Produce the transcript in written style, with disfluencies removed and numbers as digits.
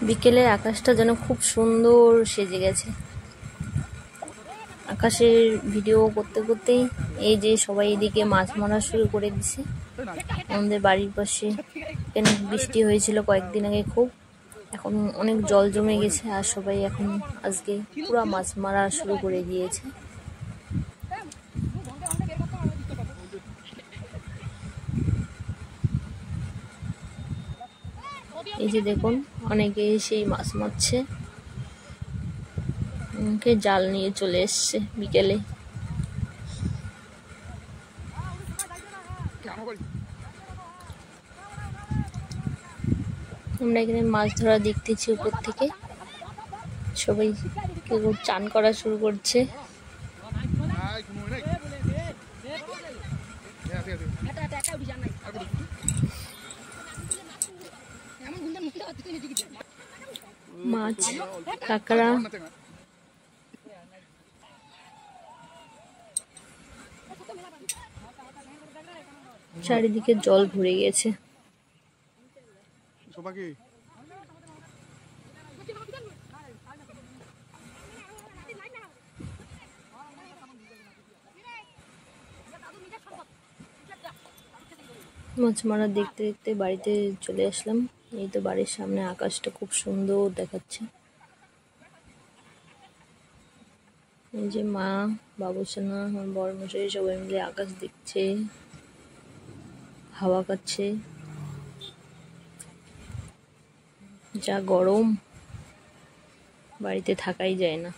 বিকেলে আকাশটা যেন খুব সুন্দর সেজে গেছে। আকাশের ভিডিও করতে করতেই এই যে সবাই এদিকে মাছ মারা শুরু করে দিছে। আমাদের বাড়ির পাশে এখানে বৃষ্টি হয়েছিল কয়েকদিন আগে খুব, এখন অনেক জল জমে গেছে আর সবাই এখন আজকে পুরা মাছ মারা শুরু করে দিয়েছে। এই যে দেখুন অনেকে সেই মাছ মারছে, জাল নিয়ে চলে এসছে বিকেলে। আমরা এখানে মাছ ধরা দেখতেছি উপর থেকে, সবাই কেউ চান করা শুরু করছে। মাছ, কাঁকড়া, চারিদিকে জল ভরে গেছে। মাছ মারা দেখতে দেখতে বাড়িতে চলে আসলাম। এই তো বাড়ির সামনে আকাশটা খুব সুন্দর দেখাচ্ছে। এই যে মা, বাবুসোনা, আমার বড় মশাই সবাই মিলে আকাশ দেখছে, হাওয়া খাচ্ছে। যা গরম, বাড়িতে থাকাই যায় না।